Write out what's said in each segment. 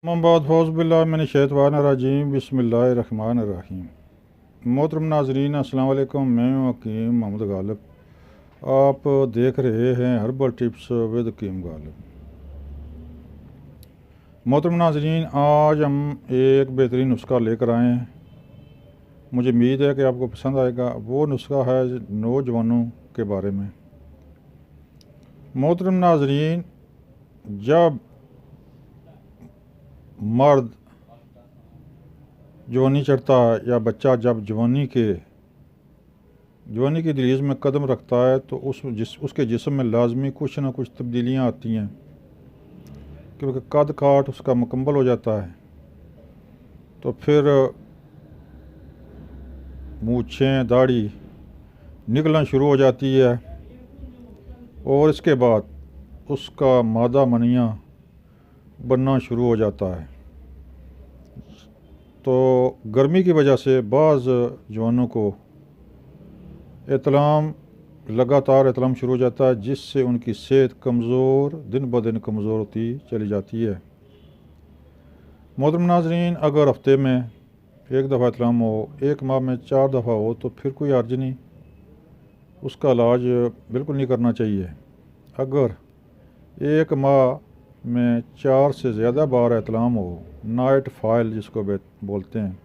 मोहम्मद फ़ौज़बिल्लाहिमिनश्शैतानिर्रजीम बिस्मिल्लाहिर्रहमानिर्रहीम। मोहतरम नाज़रीन अस्सलाम वालेकुम। मैं हूं हकीम मोहम्मद गालिब। आप देख रहे हैं हर्बल टिप्स विद हकीम गालिब। मोहतरम नाज़रीन, आज हम एक बेहतरीन नुस्खा लेकर आए हैं। मुझे उम्मीद है कि आपको पसंद आएगा। वो नुस्खा है नौजवानों के बारे में। मोहतरम नाज़रीन, जब मर्द जवानी चढ़ता है या बच्चा जब जवानी की दहलीज में कदम रखता है तो उसके जिस्म में लाजमी कुछ ना कुछ तब्दीलियाँ आती हैं, क्योंकि कद काट उसका मुकम्मल हो जाता है। तो फिर मूछें दाढ़ी निकलना शुरू हो जाती है और इसके बाद उसका मादा मनिया बनना शुरू हो जाता है। तो गर्मी की वजह से बाज़ जवानों को लगातार एतलाम शुरू हो जाता है, जिससे उनकी सेहत दिन ब दिन कमज़ोर होती चली जाती है। मोहतरम नाज़रीन, अगर हफ्ते में एक दफ़ा एतलाम हो, एक माह में 4 दफ़ा हो तो फिर कोई अर्ज नहीं, उसका इलाज बिल्कुल नहीं करना चाहिए। अगर एक माह में 4 से ज़्यादा बार एतलाम हो, नाइट फाइल जिसको बोलते हैं,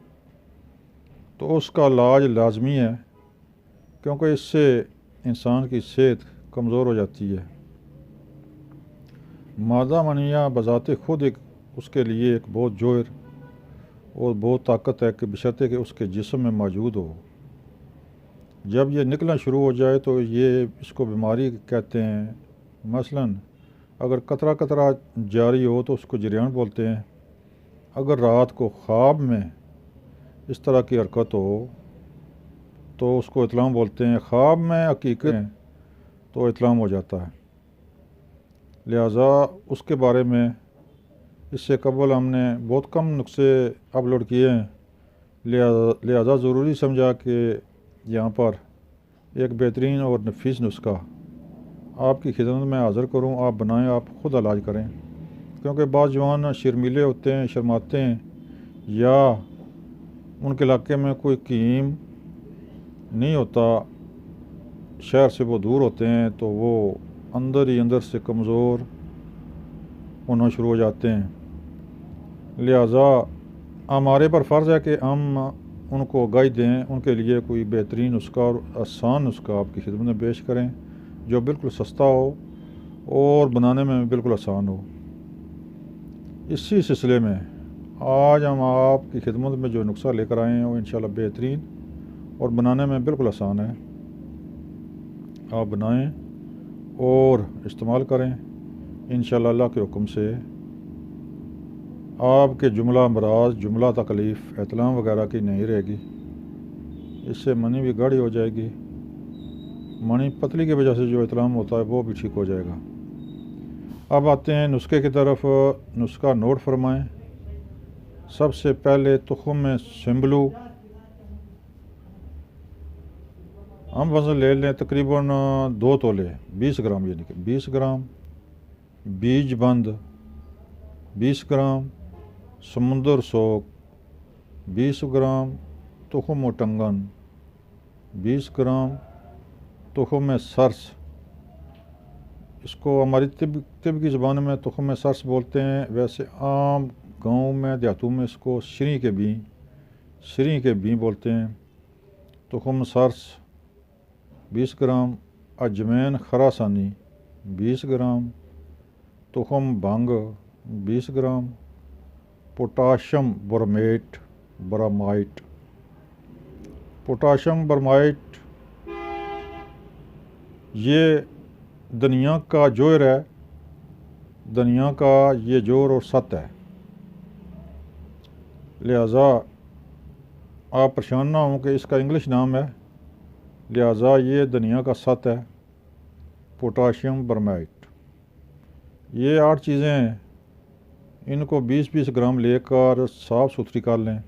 तो उसका इलाज लाजमी है, क्योंकि इससे इंसान की सेहत कमज़ोर हो जाती है। मादा मनिया बज़ाते खुद उसके लिए एक बहुत जोर और बहुत ताकत है कि बशर्ते कि उसके जिस्म में मौजूद हो। जब ये निकलना शुरू हो जाए तो इसको बीमारी कहते हैं। मसलन अगर कतरा कतरा जारी हो तो उसको जरियान बोलते हैं। अगर रात को ख्वाब में इस तरह की हरकत हो तो उसको इतलाम बोलते हैं। ख्वाब में हकीकत तो इतलाम हो जाता है। लिहाजा उसके बारे में इससे कबल हमने बहुत कम नुस्खे अपलोड किए हैं, लिहाजा ज़रूरी समझा कि यहाँ पर एक बेहतरीन और नफीस नुस्खा आपकी खिदमत में हाज़िर करूँ। आप बनाएं, आप ख़ुद इलाज करें, क्योंकि बाज़ जवान शर्मीले होते हैं, शर्माते हैं, या उनके इलाके में कोई हकीम नहीं होता, शहर से वो दूर होते हैं, तो वो अंदर ही अंदर से कमज़ोर होना शुरू हो जाते हैं। लिहाजा हमारे पर फ़र्ज़ है कि हम उनको आगाही दें, उनके लिए कोई बेहतरीन नुस्खा और आसान नुस्खा आपकी खिदमत में पेश करें, जो बिल्कुल सस्ता हो और बनाने में बिल्कुल आसान हो। इसी सिलसिले में आज हम आपकी खिदमत में जो नुस्खा लेकर आए हैं वो इंशाल्लाह बेहतरीन और बनाने में बिल्कुल आसान है। आप बनाएं और इस्तेमाल करें। इंशाल्लाह अल्लाह के हुक्म से आपके जुमला अमराज, जुमला तकलीफ़, एतलाम वगैरह की नहीं रहेगी। इससे मनी भी गाढ़ी हो जाएगी। मनी पतली की वजह से जो एतलाम होता है वो भी ठीक हो जाएगा। अब आते हैं नुस्खे की तरफ। नुस्खा नोट फरमाएं। सबसे पहले तुख़्म में सिम्बलू हम वज़न ले लें तकरीबन 2 तोले 20 ग्राम, यानी कि 20 ग्राम बीज बंद, 20 ग्राम समुंदर सोक, 20 ग्राम तुख़्म टंगन, 20 ग्राम तुख़्म सरस। इसको हमारी तिब की ज़बान में तुख़्म सरस बोलते हैं। वैसे आम गाँव में देहातों में इसको श्री के बीं बोलते हैं। तुख़्म सरस 20 ग्राम, अजमैन खरासानी 20 ग्राम, तुख़्म भंग 20 ग्राम, पोटाशियम ब्रोमाइट। पोटाशियम ब्रोमाइट ये दुनिया का जोर है, दुनिया का ये जोर और सत है। लिहाजा आप परेशान ना हों कि इसका इंग्लिश नाम है, लिहाजा ये दुनिया का सत है, पोटाशियम ब्रोमाइट। ये 8 चीज़ें हैं। इनको 20-20 ग्राम लेकर साफ़ सुथरी कर लें,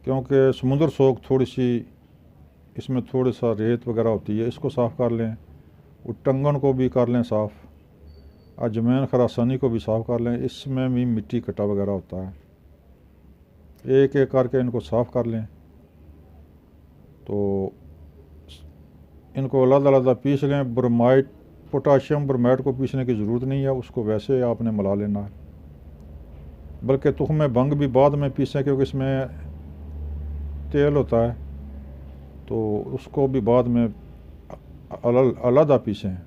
क्योंकि समुंदर सोख थोड़ी सी इसमें थोड़ी सा रेत वगैरह होती है, इसको साफ़ कर लें। और टंगन को भी कर लें साफ़। अजमैन खरासानी को भी साफ़ कर लें, इसमें भी मिट्टी कटा वगैरह होता है। एक एक करके इनको साफ़ कर लें। तो इनको अलग-अलग पीस लें। ब्रोमाइड, पोटाशियम ब्रोमाइड को पीसने की ज़रूरत नहीं है, उसको वैसे आपने मिला लेना है। बल्कि तुख्म भंग भी बाद में पीसें, क्योंकि इसमें तेल होता है, तो उसको भी बाद में अलग पीसें।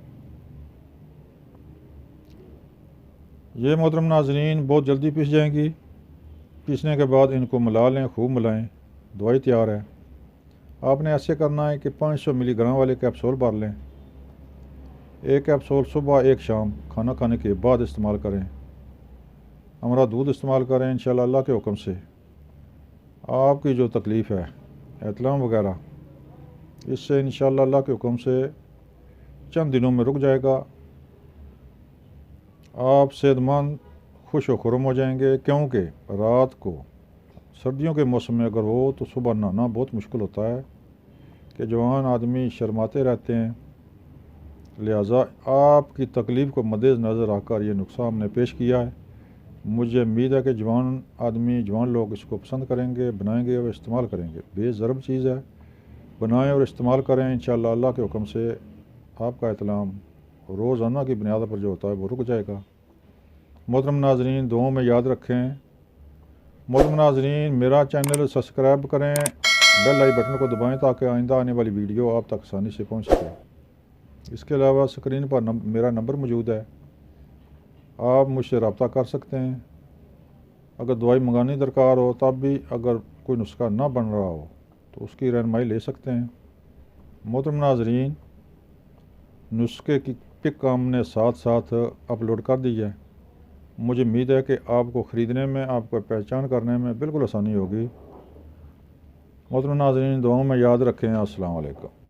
ये मोहतरम नाज़रीन बहुत जल्दी पीस जाएंगी। पीसने के बाद इनको मिला लें, खूब मिलाएं, दवाई तैयार है। आपने ऐसे करना है कि 500 मिलीग्राम वाले कैप्सूल भर लें। एक कैप्सूल सुबह, एक शाम खाना खाने के बाद इस्तेमाल करें। हमारा दूध इस्तेमाल करें इंशाअल्लाह अल्लाह के हुक्म से। आपकी जो तकलीफ़ है एतलाम वगैरह, इससे इंशाअल्लाह अल्लाह के हुक्म से चंद दिनों में रुक जाएगा। आप सेहतमंद, खुश व खुर्म हो जाएंगे। क्योंकि रात को सर्दियों के मौसम में अगर हो तो सुबह नहाना बहुत मुश्किल होता है कि जवान आदमी शर्माते रहते हैं। लिहाजा आपकी तकलीफ़ को मद्देनज़र आकर ये नुस्खा हमने पेश किया है। मुझे उम्मीद है कि जवान आदमी, जवान लोग इसको पसंद करेंगे, बनाएंगे और इस्तेमाल करेंगे। बेज़रब चीज़ है, बनाएं और इस्तेमाल करें। इंशाअल्लाह अल्लाह के हुक्म से आपका इतलाम रोज़ाना की बुनियाद पर जो होता है वो रुक जाएगा। मोहतरम नाज़रीन, दुआओं में याद रखें। मोहतरम नाज़रीन, मेरा चैनल सब्सक्राइब करें, बेल आई बटन को दबाएं ताकि आइंदा आने वाली वीडियो आप तक आसानी से पहुंच सके। इसके अलावा स्क्रीन पर मेरा नंबर मौजूद है, आप मुझसे रब्ता कर सकते हैं। अगर दवाई मंगानी दरकार हो तब भी, अगर कोई नुस्खा ना बन रहा हो तो उसकी रहनुमाई ले सकते हैं। मोहतरम नाज़रीन, नुस्खे की पिक हमने साथ साथ अपलोड कर दी है। मुझे उम्मीद है कि आपको ख़रीदने में, आपको पहचान करने में बिल्कुल आसानी होगी। मोहतरम नाज़रीन, दुआओं में याद रखें। अस्सलाम वालेकुम।